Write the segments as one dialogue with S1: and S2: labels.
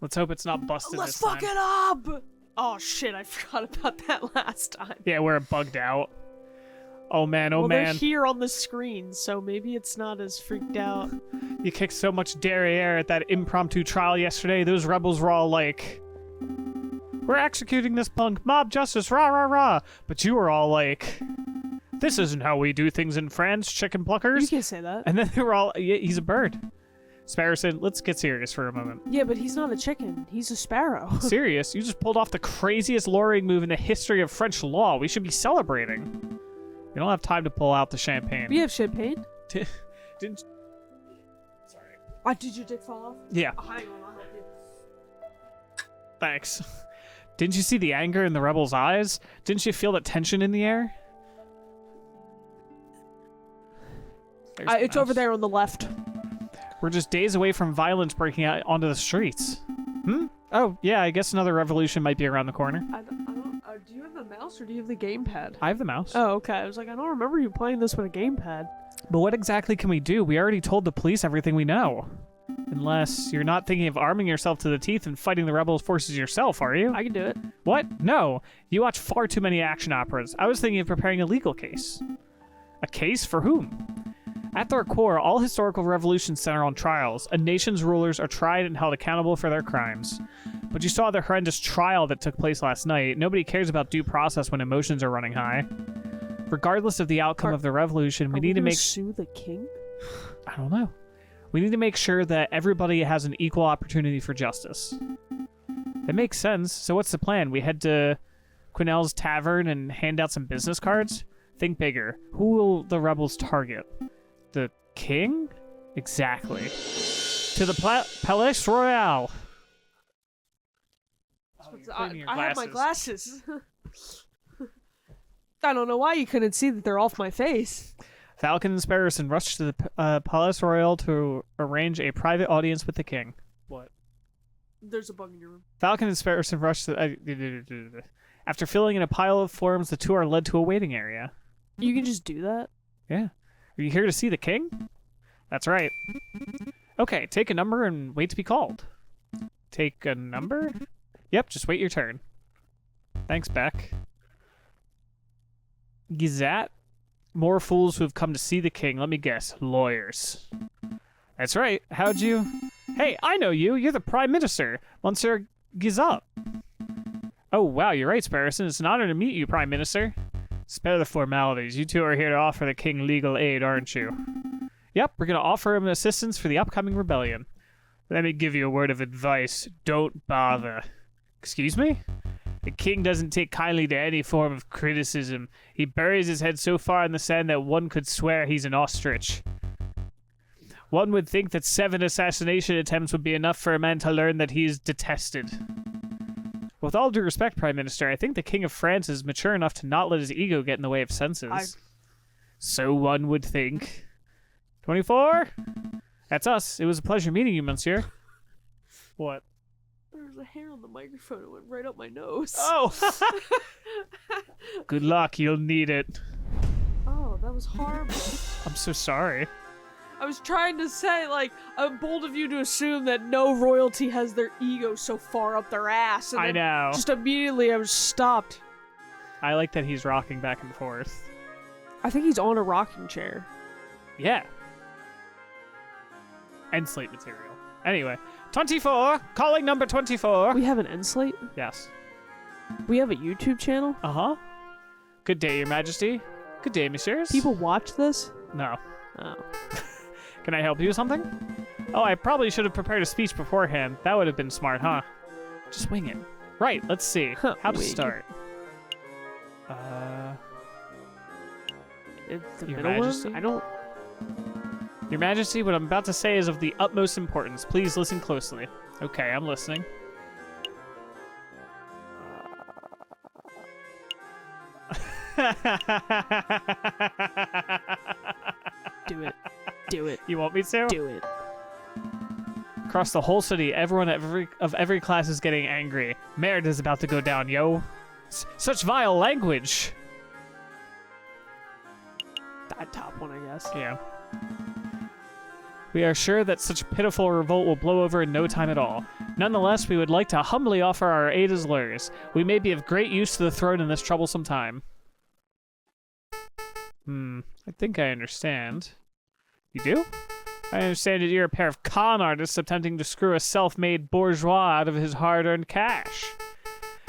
S1: Let's hope it's not busted
S2: Let's
S1: this time.
S2: fuck it up! Oh shit, I forgot about that last time.
S1: Yeah, we're bugged out. Oh man, oh
S2: well,
S1: man.
S2: they're here on the screen, so maybe it's not as freaked out.
S1: You kicked so much derriere at that impromptu trial yesterday, those rebels were all like, we're executing this punk, mob justice, rah rah rah. But you were all like, this isn't how we do things in France, chicken pluckers.
S2: You can say that.
S1: And then they were all, yeah, he's a bird. Sparrowson, let's get serious for a moment.
S2: Yeah, but he's not a chicken. He's a sparrow.
S1: Serious? You just pulled off the craziest luring move in the history of French law. We should be celebrating. We don't have time to pull out the champagne.
S2: We have champagne.
S1: Didn't... Sorry.
S2: Did your dick fall off?
S1: Yeah,
S2: Oh, hang on, I'll help you.
S1: thanks. Didn't you see the anger in the rebels' eyes? Didn't you feel that tension in the air? There's the
S2: It's over
S1: mouse.
S2: there on the left.
S1: We're just days away from violence breaking out onto the streets. Oh, yeah, I guess another revolution might be around the corner.
S2: I don't do you have the mouse or do you have the gamepad?
S1: I have the mouse.
S2: Oh, okay. I was like, I don't remember you playing this with a gamepad.
S1: But what exactly can we do? We already told the police everything we know. Unless you're not thinking of arming yourself to the teeth and fighting the rebels' forces yourself, are you?
S2: I can do it.
S1: What? No. You watch far too many action operas. I was thinking of preparing a legal case. A case for whom? At their core, all historical revolutions center on trials. A nation's rulers are tried and held accountable for their crimes. But you saw the horrendous trial that took place last night. Nobody cares about due process when emotions are running high. Regardless of the outcome of the revolution, we need to make...
S2: sue the king?
S1: I don't know. We need to make sure that everybody has an equal opportunity for justice. That makes sense. So what's the plan? We head to Quinnell's Tavern and hand out some business cards? Think bigger. Who will the rebels target? The king? Exactly. To the Palais Royal.
S2: I have my glasses. I don't know why you couldn't see that they're off my face.
S1: Falcon and Sparrowson rushed to the Palais Royal to arrange a private audience with the king. What?
S2: There's a bug in your room.
S1: Falcon and Sparrowson rushed to... After filling in a pile of forms, the two are led to a waiting area.
S2: You can just do that?
S1: Yeah. Are you here to see the king? That's right. Okay, take a number and wait to be called. Take a number? Yep, just wait your turn. Thanks, Beck. Gizat? More fools who have come to see the king. Let me guess. Lawyers. That's right. How'd you... Hey, I know you. You're the Prime Minister, Monsieur Gizat. Oh, wow, you're right, Sparrowson. It's an honor to meet you, Prime Minister. Spare the formalities. You two are here to offer the king legal aid, aren't you? Yep, we're going to offer him assistance for the upcoming rebellion. Let me give you a word of advice. Don't bother. Excuse me? The king doesn't take kindly to any form of criticism. He buries his head so far in the sand that one could swear he's an ostrich. One would think that 7 assassination attempts would be enough for a man to learn that he is detested. With all due respect, Prime Minister, I think the King of France is mature enough to not let his ego get in the way of senses. So one would think. 24? That's us. It was a pleasure meeting you, Monsieur. What?
S2: There's a hair on the microphone. It went right up my nose.
S1: Oh! Good luck. You'll need it.
S2: Oh, that was horrible.
S1: I'm so sorry.
S2: I was trying to say, like, I'm bold of you to assume that no royalty has their ego so far up their ass. And
S1: I
S2: then
S1: know.
S2: Just immediately I was stopped.
S1: I like that he's rocking back and forth.
S2: I think he's on a rocking chair.
S1: Yeah. And slate material. Anyway, 24. Calling number 24.
S2: We have an end slate?
S1: Yes.
S2: We have a YouTube channel?
S1: Uh-huh. Good day, Your Majesty. Good day, messieurs.
S2: People watch this?
S1: No.
S2: Oh.
S1: Can I help you with something? Oh, I probably should have prepared a speech beforehand. That would have been smart, huh? Just wing it. Right, let's see. How to
S2: Wing.
S1: start.
S2: It's the
S1: Your
S2: middle
S1: Majesty?
S2: one? I don't...
S1: Your Majesty, what I'm about to say is of the utmost importance. Please listen closely. Okay, I'm listening.
S2: Do it. Do it.
S1: You want me to?
S2: Do it.
S1: Across the whole city, everyone of every class is getting angry. Merit is about to go down, yo. Such vile language.
S2: That top one, I guess.
S1: Yeah. We are sure that such a pitiful revolt will blow over in no time at all. Nonetheless, we would like to humbly offer our aid as lawyers. We may be of great use to the throne in this troublesome time. I think I understand. You do? I understand that you're a pair of con artists attempting to screw a self-made bourgeois out of his hard-earned cash.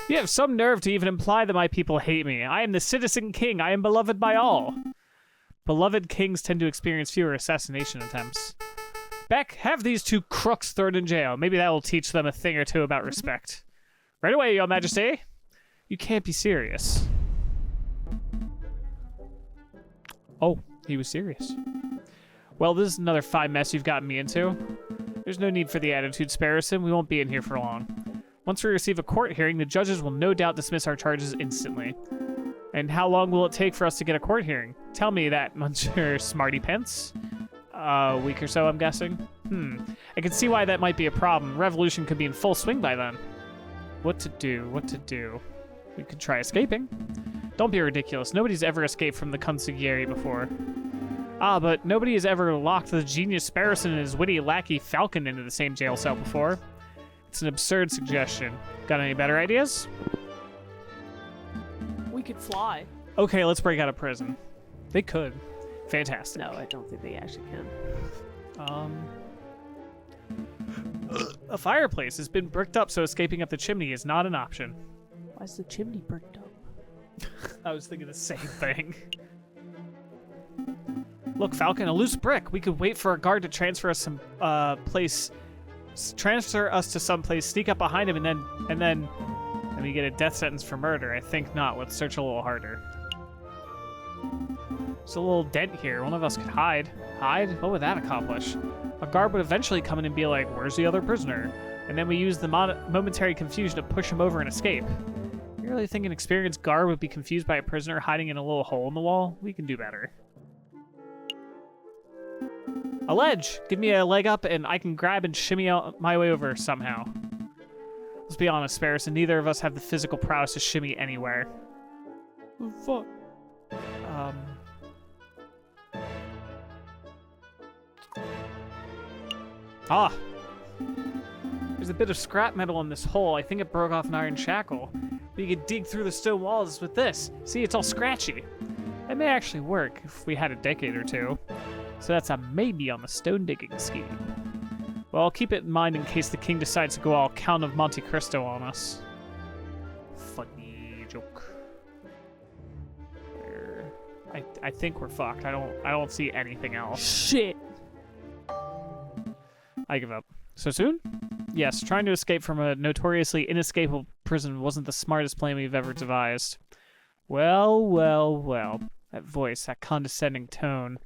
S1: You have some nerve to even imply that my people hate me. I am the citizen king. I am beloved by all. Beloved kings tend to experience fewer assassination attempts. Beck, have these two crooks thrown in jail. Maybe that will teach them a thing or two about respect. Right away, Your Majesty. You can't be serious. Oh, he was serious. Well, this is another fine mess you've gotten me into. There's no need for the attitude, Sparrowson. We won't be in here for long. Once we receive a court hearing, the judges will no doubt dismiss our charges instantly. And how long will it take for us to get a court hearing? Tell me that, Monsieur Smarty Pants. A week or so, I'm guessing. I can see why that might be a problem. Revolution could be in full swing by then. What to do? We could try escaping. Don't be ridiculous. Nobody's ever escaped from the consigliere before. But nobody has ever locked the genius Sparrowson and his witty lackey Falcon into the same jail cell before. It's an absurd suggestion. Got any better ideas?
S2: We could fly.
S1: Okay, let's break out of prison. They could. Fantastic.
S2: No, I don't think they actually can.
S1: A fireplace has been bricked up, so escaping up the chimney is not an option.
S2: Why is the chimney bricked up?
S1: I was thinking the same thing. Look, Falcon, a loose brick. We could wait for a guard to transfer us transfer us to some place, sneak up behind him, and then we get a death sentence for murder. I think not. Let's search a little harder. There's a little dent here. One of us could hide. Hide? What would that accomplish? A guard would eventually come in and be like, "Where's the other prisoner?" And then we use the momentary confusion to push him over and escape. You really think an experienced guard would be confused by a prisoner hiding in a little hole in the wall? We can do better. A ledge! Give me a leg up and I can grab and shimmy out my way over somehow. Let's be honest, Sparrowson, neither of us have the physical prowess to shimmy anywhere. Oh, fuck. There's a bit of scrap metal in this hole. I think it broke off an iron shackle. We could dig through the stone walls with this. See, it's all scratchy. That may actually work if we had a decade or two. So that's a maybe on the stone digging scheme. Well, I'll keep it in mind in case the king decides to go all Count of Monte Cristo on us. Funny joke. I think we're fucked. I don't see anything else.
S2: Shit.
S1: I give up. So soon? Yes, trying to escape from a notoriously inescapable prison wasn't the smartest plan we've ever devised. Well, well, well. That voice, that condescending tone.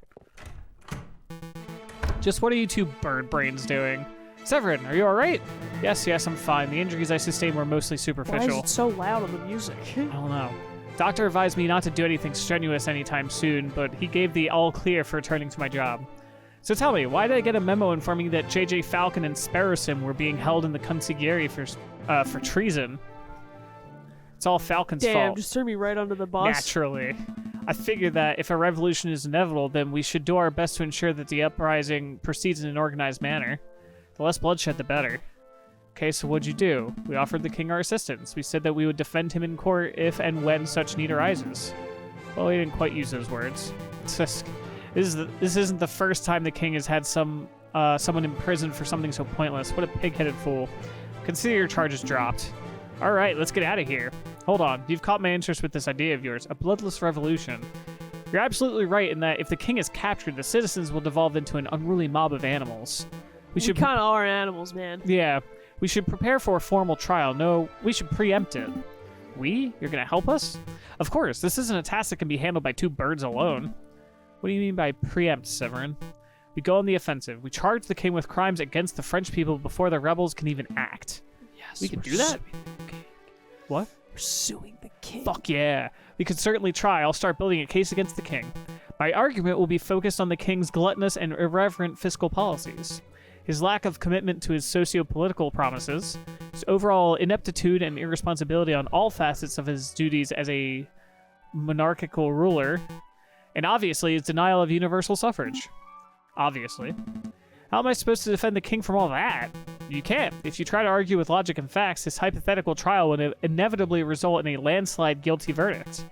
S1: Just what are you two bird brains doing? Severin, are you alright? Yes, I'm fine. The injuries I sustained were mostly superficial.
S2: Why is it so loud on the music?
S1: I don't know. Doctor advised me not to do anything strenuous anytime soon, but he gave the all clear for returning to my job. So tell me, why did I get a memo informing that J.J. Falcon and Sparrowson were being held in the consigliere for treason? It's all Falcon's fault.
S2: Damn, just threw me right under the bus.
S1: Naturally. I figured that if a revolution is inevitable, then we should do our best to ensure that the uprising proceeds in an organized manner. The less bloodshed, the better. Okay, so what'd you do? We offered the king our assistance. We said that we would defend him in court if and when such need arises. Well, we didn't quite use those words. This isn't the first time the king has had someone imprisoned for something so pointless. What a pig-headed fool. Consider your charges dropped. All right, let's get out of here. Hold on, you've caught my interest with this idea of yours, a bloodless revolution. You're absolutely right in that if the king is captured, the citizens will devolve into an unruly mob of animals.
S2: We kind of are animals, man.
S1: Yeah, we should prepare for a formal trial. No, we should preempt it. We? You're gonna help us? Of course, this isn't a task that can be handled by two birds alone. What do you mean by preempt, Severin? We go on the offensive. We charge the king with crimes against the French people before the rebels can even act.
S2: Yes,
S1: we can do that? What?
S2: We're suing the king.
S1: Fuck yeah. We could certainly try. I'll start building a case against the king. My argument will be focused on the king's gluttonous and irreverent fiscal policies, his lack of commitment to his socio-political promises, his overall ineptitude and irresponsibility on all facets of his duties as a monarchical ruler, and obviously his denial of universal suffrage. Obviously. How am I supposed to defend the king from all that? You can't. If you try to argue with logic and facts, this hypothetical trial would inevitably result in a landslide guilty verdict.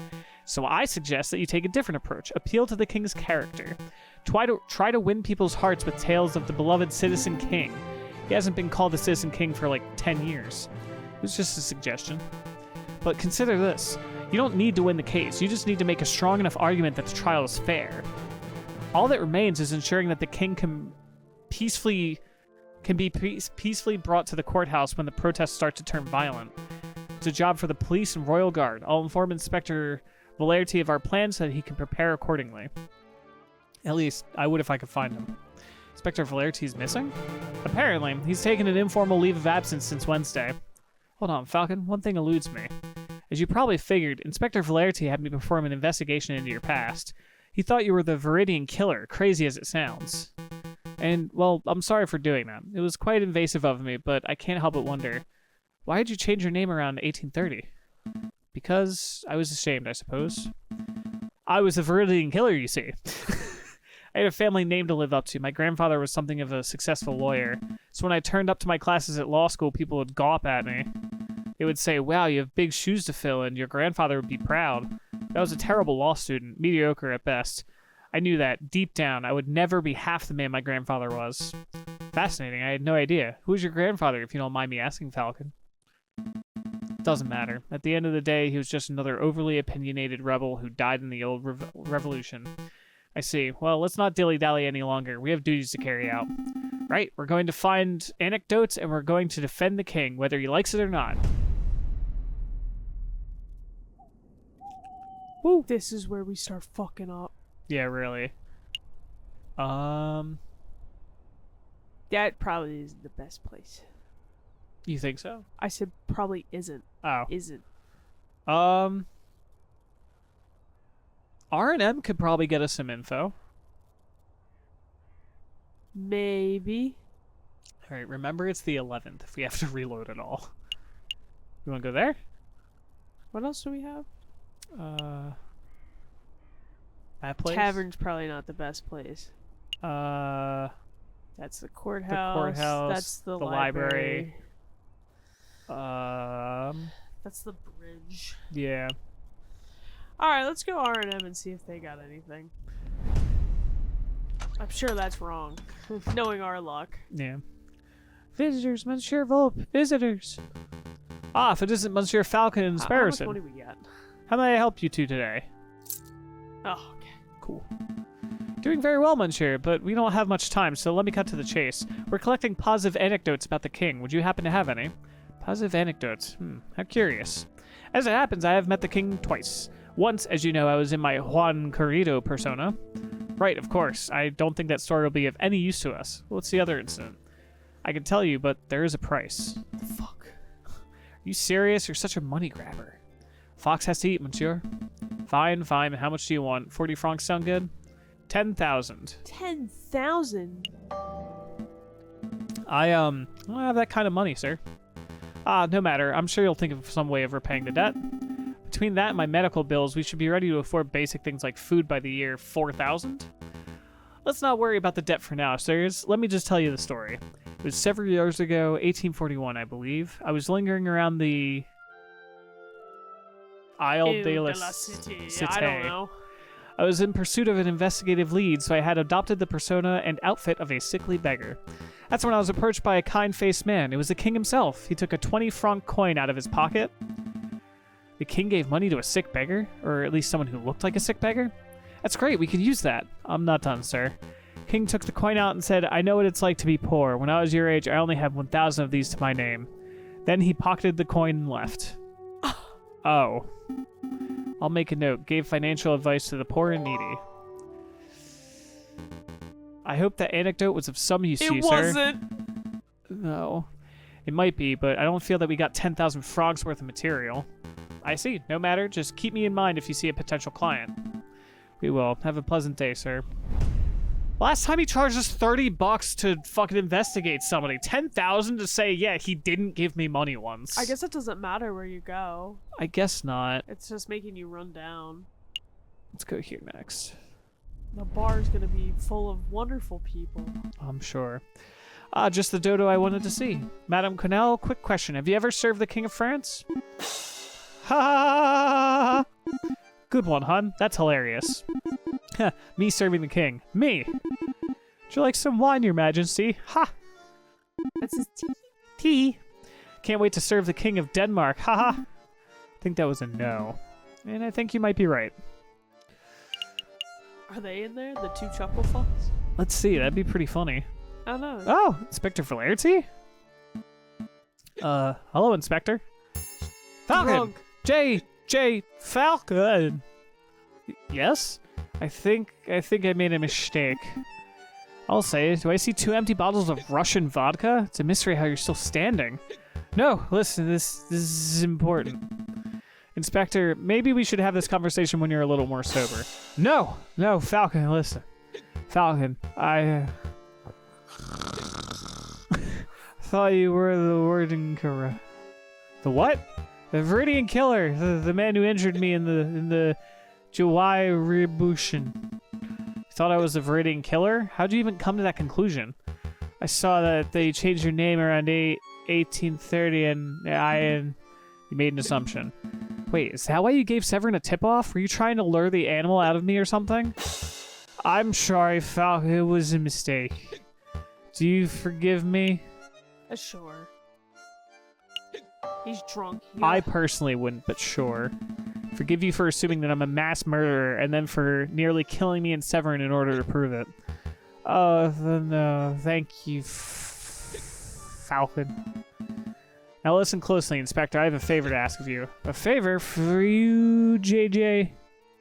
S1: So I suggest that you take a different approach. Appeal to the king's character. Try to win people's hearts with tales of the beloved citizen king. He hasn't been called the citizen king for like 10 years. It was just a suggestion. But consider this. You don't need to win the case. You just need to make a strong enough argument that the trial is fair. All that remains is ensuring that the king can be peacefully brought to the courthouse when the protests start to turn violent. It's a job for the police and royal guard. I'll inform Inspector Valerty of our plans so that he can prepare accordingly. At least, I would if I could find him. Inspector Valerty's missing? Apparently, he's taken an informal leave of absence since Wednesday. Hold on, Falcon, one thing eludes me. As you probably figured, Inspector Valerty had me perform an investigation into your past. He thought you were the Viridian killer, crazy as it sounds. And, well, I'm sorry for doing that. It was quite invasive of me, but I can't help but wonder, why did you change your name around 1830? Because I was ashamed, I suppose. I was the Viridian killer, you see. I had a family name to live up to. My grandfather was something of a successful lawyer. So when I turned up to my classes at law school, people would gawp at me. They would say, wow, you have big shoes to fill, and your grandfather would be proud. I was a terrible law student, mediocre at best. I knew that, deep down, I would never be half the man my grandfather was. Fascinating, I had no idea. Who was your grandfather, if you don't mind me asking, Falcon? Doesn't matter. At the end of the day, he was just another overly opinionated rebel who died in the old revolution. I see. Well, let's not dilly-dally any longer. We have duties to carry out. Right, we're going to find anecdotes, and we're going to defend the king, whether he likes it or not.
S2: Woo! This is where we start fucking up.
S1: Yeah, really.
S2: That probably isn't the best place.
S1: You think so?
S2: I said probably isn't.
S1: Oh.
S2: Isn't.
S1: R&M could probably get us some info.
S2: Maybe.
S1: Alright, remember it's the 11th if we have to reload it all. You want to go there?
S2: What else do we have?
S1: That place?
S2: Tavern's probably not the best place.
S1: The
S2: That's the courthouse.
S1: courthouse.
S2: That's the
S1: library.
S2: That's the bridge.
S1: Yeah.
S2: Alright, let's go R&M and see if they got anything. I'm sure that's wrong, knowing our luck.
S1: Yeah. Visitors, Monsieur Volpe, visitors. Ah, if it isn't Monsieur Falcon and
S2: How
S1: Sparrowson.
S2: much money we got?
S1: How may I help you two today?
S2: Oh, okay.
S1: Cool. Doing very well, Monsieur, but we don't have much time, so let me cut to the chase. We're collecting positive anecdotes about the king. Would you happen to have any? Positive anecdotes. How curious. As it happens, I have met the king twice. Once, as you know, I was in my Juan Corrido persona. Right, of course. I don't think that story will be of any use to us. What's the other incident? I can tell you, but there is a price.
S2: The fuck?
S1: Are you serious? You're such a money grabber. Fox has to eat, Monsieur. Fine, fine. How much do you want? 40 francs sound good? 10,000.
S2: 10,000?
S1: I don't have that kind of money, sir. No matter. I'm sure you'll think of some way of repaying the debt. Between that and my medical bills, we should be ready to afford basic things like food by the year 4,000. Let's not worry about the debt for now, sirs. Let me just tell you the story. It was several years ago, 1841, I believe. I was lingering around the Isle de la
S2: Cité.
S1: Cité.
S2: I don't know.
S1: I was in pursuit of an investigative lead, so I had adopted the persona and outfit of a sickly beggar. That's when I was approached by a kind-faced man. It was the king himself. He took a 20-franc coin out of his pocket. The king gave money to a sick beggar? Or at least someone who looked like a sick beggar? That's great, we could use that. I'm not done, sir. King took the coin out and said, I know what it's like to be poor. When I was your age, I only had 1,000 of these to my name. Then he pocketed the coin and left. Oh. I'll make a note. Gave financial advice to the poor and needy. I hope that anecdote was of some use to you, sir.
S2: It wasn't.
S1: No. It might be, but I don't feel that we got 10,000 frogs worth of material. I see. No matter. Just keep me in mind if you see a potential client. We will. Have a pleasant day, sir. Last time he charged us $30 to fucking investigate somebody. 10,000 to say, yeah, he didn't give me money once.
S2: I guess it doesn't matter where you go.
S1: I guess not.
S2: It's just making you run down.
S1: Let's go here next.
S2: The bar's gonna be full of wonderful people.
S1: I'm sure. Just the dodo I wanted to see. Madame Connell, quick question. Have you ever served the King of France? Ha! Good one, hun. That's hilarious. Me serving the king. Me! Would you like some wine, your majesty? Ha!
S2: That's his
S1: Tea! Can't wait to serve the king of Denmark. Haha! I think that was a no. And I think you might be right.
S2: Are they in there? The two chuckle fucks?
S1: Let's see, that'd be pretty funny.
S2: I don't know.
S1: Oh, Inspector Flaherty? Hello, Inspector. Falcon!
S2: Drunk.
S1: J. Falcon! Yes? I think I made a mistake. I'll say, do I see 2 empty bottles of Russian vodka? It's a mystery how you're still standing. No, listen, this is important. Inspector, maybe we should have this conversation when you're a little more sober. No, Falcon, listen. Falcon, I thought you were the Viridian Killer. The what? The Viridian Killer, the man who injured me in the July Revolution. You thought I was the Viridian Killer? How'd you even come to that conclusion? I saw that they changed your name around 1830 and you made an assumption. Wait, is that why you gave Severin a tip-off? Were you trying to lure the animal out of me or something? I'm sorry, Falcon. It was a mistake. Do you forgive me?
S2: Sure. He's drunk.
S1: I personally wouldn't, but sure. Forgive you for assuming that I'm a mass murderer and then for nearly killing me and Severin in order to prove it. Thank you, Falcon. Now listen closely, Inspector. I have a favor to ask of you. A favor for you, JJ?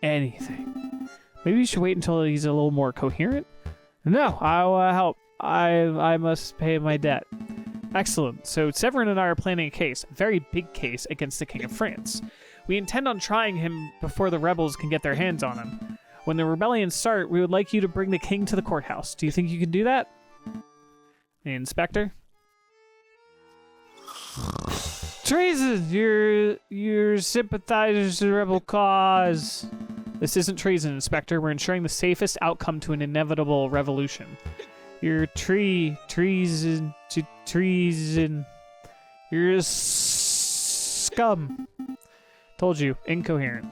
S1: Anything. Maybe you should wait until he's a little more coherent? No, I'll help. I must pay my debt. Excellent. So Severin and I are planning a case, a very big case, against the King of France. We intend on trying him before the rebels can get their hands on him. When the rebellions start, we would like you to bring the king to the courthouse. Do you think you can do that? Inspector? Treason! You're sympathizers to the rebel cause. This isn't treason, Inspector. We're ensuring the safest outcome to an inevitable revolution. You're treason. You're a scum. Told you, incoherent.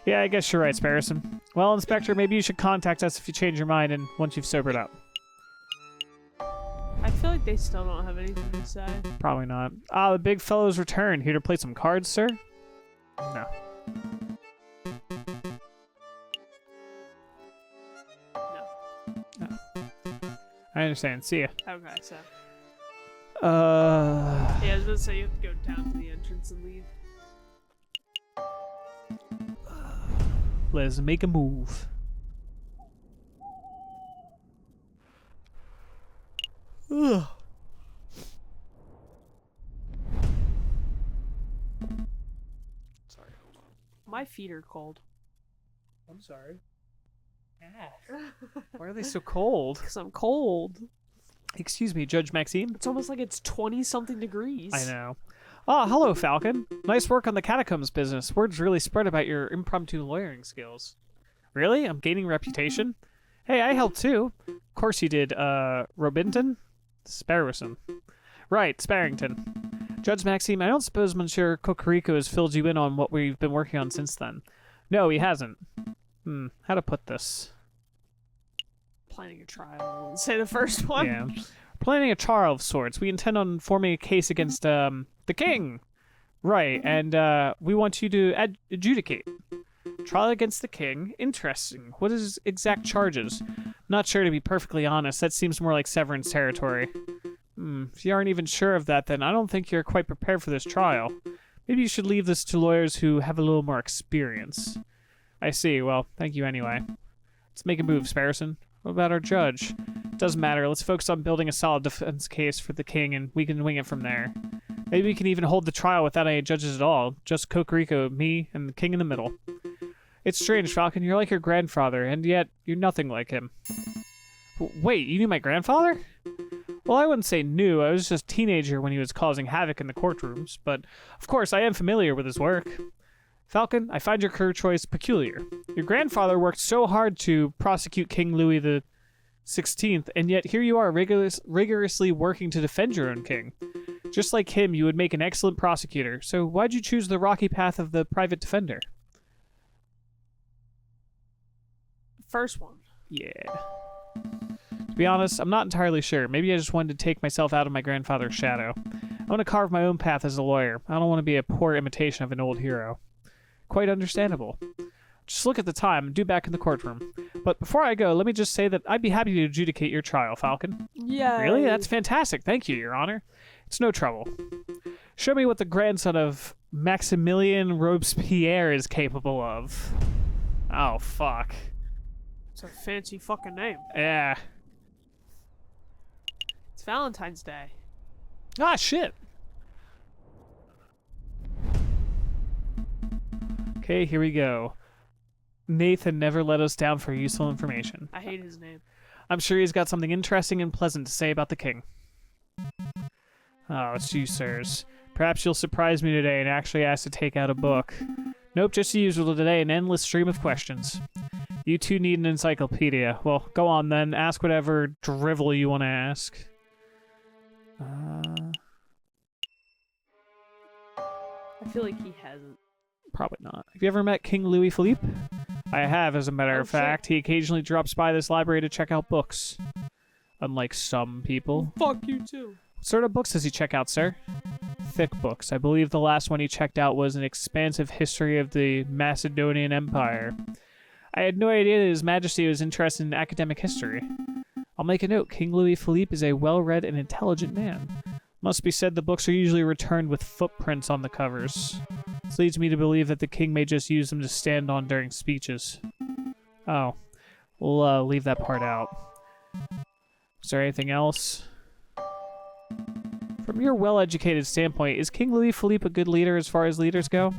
S1: Yeah, I guess you're right, Sparrowson. Well, Inspector, maybe you should contact us if you change your mind and once you've sobered up.
S2: I feel like they still don't have anything to say.
S1: Probably not. The big fellow's returned. Here to play some cards, sir? No.
S2: No.
S1: I understand. See ya.
S2: Okay, so.
S1: Uh.
S2: Yeah, I was gonna say you have to go down to the entrance and leave.
S1: Let's make a move. Ugh. Sorry.
S2: My feet are cold.
S1: I'm sorry. Why are they so cold?
S2: Because I'm cold.
S1: Excuse me, Judge Maxime?
S2: It's almost like it's 20-something degrees.
S1: I know. Hello, Falcon. Nice work on the catacombs business. Word's really spread about your impromptu lawyering skills. Really? I'm gaining reputation? Hey, I helped too. Of course you did, Robinton? Sparrowson. Right, Sparrington. Judge Maxime, I don't suppose Monsieur Cocorico has filled you in on what we've been working on since then. No, he hasn't. How to put this?
S2: Planning a trial. Say the first one.
S1: Yeah. Planning a trial of sorts. We intend on forming a case against, the king. Right, and, we want you to adjudicate. Trial against the king? Interesting. What is exact charges? Not sure, to be perfectly honest. That seems more like Severin's territory. If you aren't even sure of that, then I don't think you're quite prepared for this trial. Maybe you should leave this to lawyers who have a little more experience. I see. Well, thank you anyway. Let's make a move, Sparrowson. What about our judge? Doesn't matter. Let's focus on building a solid defense case for the king, and we can wing it from there. Maybe we can even hold the trial without any judges at all. Just Cocorico, me, and the king in the middle. It's strange, Falcon. You're like your grandfather, and yet you're nothing like him. Wait, you knew my grandfather? Well, I wouldn't say knew. I was just a teenager when he was causing havoc in the courtrooms, but of course I am familiar with his work. Falcon, I find your career choice peculiar. Your grandfather worked so hard to prosecute King Louis the 16th, and yet here you are rigorously working to defend your own king. Just like him, you would make an excellent prosecutor, so why'd you choose the rocky path of the private defender?
S2: First one.
S1: Yeah. To be honest, I'm not entirely sure. Maybe I just wanted to take myself out of my grandfather's shadow. I want to carve my own path as a lawyer. I don't want to be a poor imitation of an old hero. Quite understandable. Just look at the time. I'm due back in the courtroom. But before I go, let me just say that I'd be happy to adjudicate your trial, Falcon.
S2: Yeah.
S1: Really? That's fantastic. Thank you, Your Honor. It's no trouble. Show me what the grandson of Maximilien Robespierre is capable of. Oh, fuck.
S2: It's a fancy fucking name.
S1: Yeah.
S2: It's Valentine's Day.
S1: Ah, shit. Okay, here we go. Nathan never let us down for useful information.
S2: I hate his name.
S1: I'm sure he's got something interesting and pleasant to say about the king. Oh, it's you, sirs. Perhaps you'll surprise me today and actually ask to take out a book. Nope, just the usual today, an endless stream of questions. You two need an encyclopedia. Well, go on then. Ask whatever drivel you want to ask.
S2: I feel like he hasn't.
S1: Probably not. Have you ever met King Louis Philippe? I have, as a matter of fact. He occasionally drops by this library to check out books. Unlike some people.
S2: Fuck you too.
S1: What sort of books does he check out, sir? Thick books. I believe the last one he checked out was an expansive history of the Macedonian Empire. I had no idea that His Majesty was interested in academic history. I'll make a note. King Louis Philippe is a well-read and intelligent man. Must be said the books are usually returned with footprints on the covers. This leads me to believe that the king may just use them to stand on during speeches. Oh. We'll leave that part out. Is there anything else? From your well-educated standpoint, is King Louis Philippe a good leader as far as leaders go?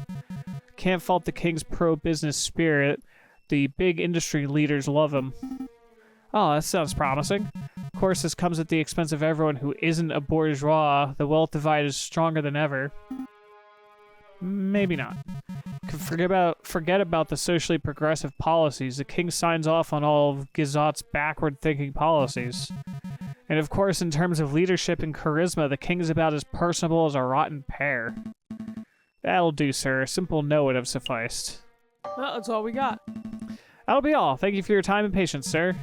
S1: Can't fault the king's pro-business spirit. The big industry leaders love him. Oh, that sounds promising. Of course, this comes at the expense of everyone who isn't a bourgeois. The wealth divide is stronger than ever. Maybe not. Forget about the socially progressive policies. The king signs off on all of Gizot's backward-thinking policies. And of course, in terms of leadership and charisma, the king is about as personable as a rotten pear. That'll do, sir. A simple no would have sufficed.
S2: Well, that's all we got.
S1: That'll be all. Thank you for your time and patience, sir.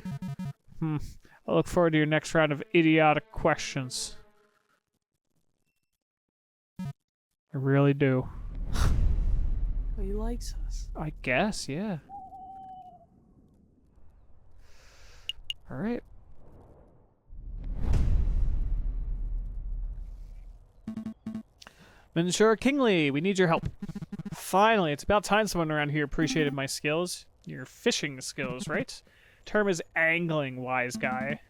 S1: I look forward to your next round of idiotic questions. I really do.
S2: Oh, he likes us.
S1: I guess, yeah. Alright. Monsieur Kingsley, we need your help. Finally, it's about time someone around here appreciated my skills. Your fishing skills, right? Term is angling, wise guy.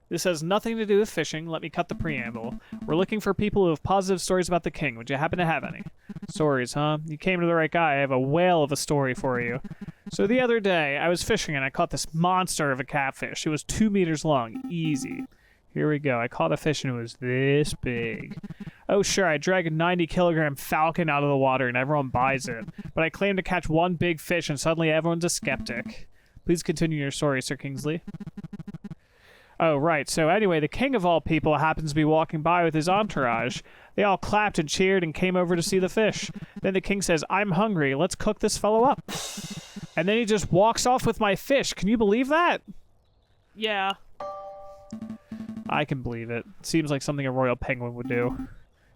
S1: This has nothing to do with fishing. Let me cut the preamble. We're looking for people who have positive stories about the king. Would you happen to have any? Stories, huh? You came to the right guy. I have a whale of a story for you. So the other day, I was fishing and I caught this monster of a catfish. It was 2 meters long. Easy. Here we go. I caught a fish and it was this big. Oh, sure, I drag a 90-kilogram falcon out of the water and everyone buys it. But I claim to catch one big fish and suddenly everyone's a skeptic. Please continue your story, Sir Kingsley. Oh, right. So anyway, the king of all people happens to be walking by with his entourage. They all clapped and cheered and came over to see the fish. Then the king says, "I'm hungry. Let's cook this fellow up." And then he just walks off with my fish. Can you believe that?
S2: Yeah.
S1: I can believe it. Seems like something a royal penguin would do.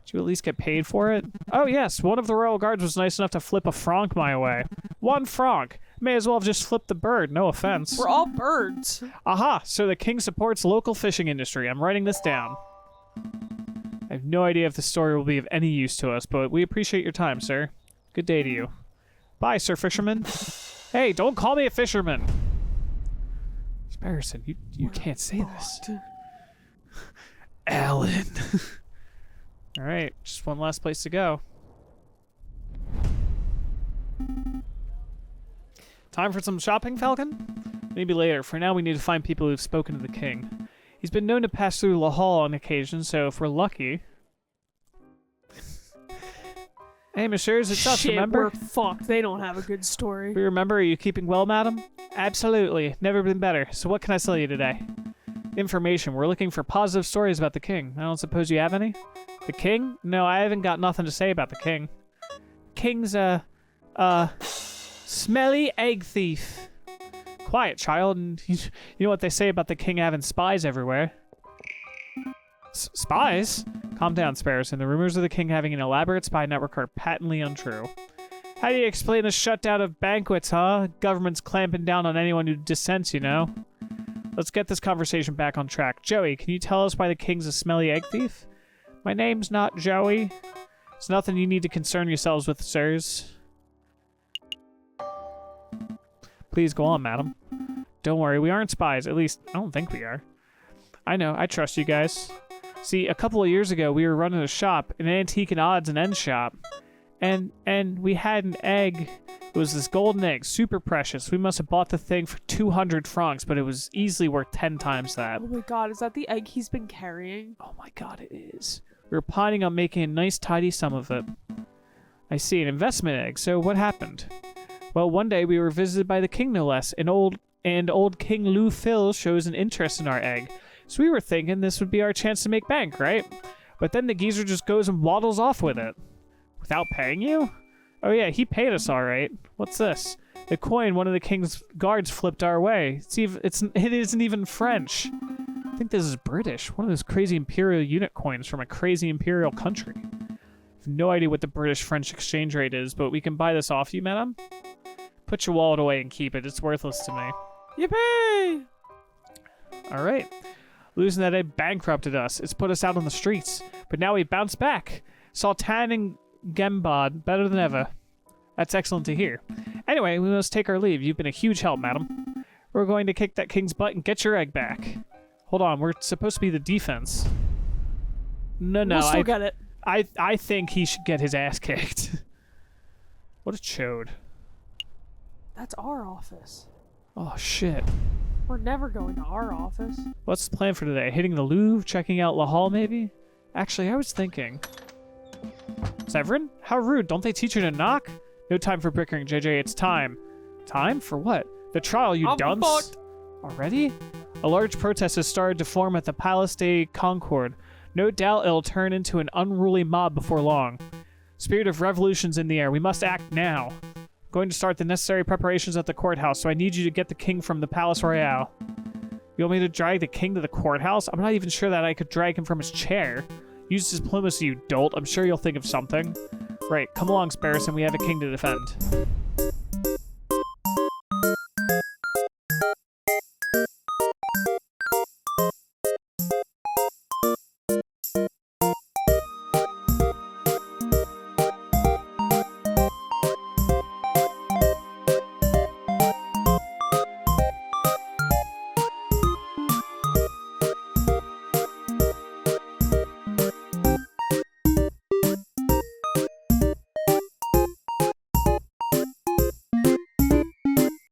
S1: Did you at least get paid for it? Oh, yes. One of the royal guards was nice enough to flip a franc my way. 1 franc. May as well have just flipped the bird. No offense.
S2: We're all birds.
S1: Aha! So the king supports local fishing industry. I'm writing this down. I have no idea if the story will be of any use to us, but we appreciate your time, sir. Good day to you. Bye, Sir Fisherman. Hey, don't call me a fisherman. Sparrowson, you can't say this. Alan. All right, just one last place to go. Time for some shopping, Falcon? Maybe later. For now, we need to find people who've spoken to the king. He's been known to pass through La Hall on occasion, so if we're lucky... Hey, messieurs, it's us,
S2: Shit,
S1: remember?
S2: we're fucked. They don't have a good story.
S1: We remember, are you keeping well, madam? Absolutely. Never been better. So what can I sell you today? Information. We're looking for positive stories about the king. I don't suppose you have any? The king? No, I haven't got nothing to say about the king. King's smelly egg thief. Quiet, child. And you know what they say about the king having spies everywhere. Spies? Calm down, Sparrowson. The rumors of the king having an elaborate spy network are patently untrue. How do you explain the shutdown of banquets, huh? Government's clamping down on anyone who dissents, you know? Let's get this conversation back on track. Joey, can you tell us why the king's a smelly egg thief? My name's not Joey. It's nothing you need to concern yourselves with, sirs. Please go on, madam. Don't worry, we aren't spies. At least, I don't think we are. I know, I trust you guys. See, a couple of years ago, we were running a shop, an antique and odds and ends shop. And we had an egg. It was this golden egg, super precious. We must have bought the thing for 200 francs, but it was easily worth 10 times that.
S2: Oh my god, is that the egg he's been carrying?
S1: Oh my god, it is. We were planning on making a nice, tidy sum of it. I see, an investment egg. So what happened? Well, one day we were visited by the king, no less. Old King Lou Phil shows an interest in our egg. So we were thinking this would be our chance to make bank, right? But then the geezer just goes and waddles off with it. Without paying you? Oh yeah, he paid us all right. What's this? The coin one of the king's guards flipped our way. It isn't even French. I think this is British. One of those crazy imperial unit coins from a crazy imperial country. I have no idea what the British-French exchange rate is, but we can buy this off you, madam. Put your wallet away and keep it. It's worthless to me.
S2: Yippee!
S1: All right. Losing that egg bankrupted us. It's put us out on the streets. But now we bounce back. Sultan and Gembod, better than ever. That's excellent to hear. Anyway, we must take our leave. You've been a huge help, madam. We're going to kick that king's butt and get your egg back. Hold on, we're supposed to be the defense. No,
S2: We'll still get it.
S1: I think he should get his ass kicked. What a chode.
S2: That's our office.
S1: Oh, shit.
S2: We're never going to our office.
S1: What's the plan for today? Hitting the Louvre? Checking out La Halle, maybe? Actually, I was thinking... Severin? How rude. Don't they teach you to knock? No time for bickering, JJ. It's time. Time? For what? The trial, you
S2: I'm
S1: dunce.
S2: fucked.
S1: Already? A large protest has started to form at the Place de Concorde. No doubt it'll turn into an unruly mob before long. Spirit of revolution's in the air. We must act now. Going to start the necessary preparations at the courthouse, so I need you to get the king from the Palace Royale. You want me to drag the king to the courthouse? I'm not even sure that I could drag him from his chair. Use diplomacy, you dolt. I'm sure you'll think of something. Right, come along, Sparrowson. We have a king to defend.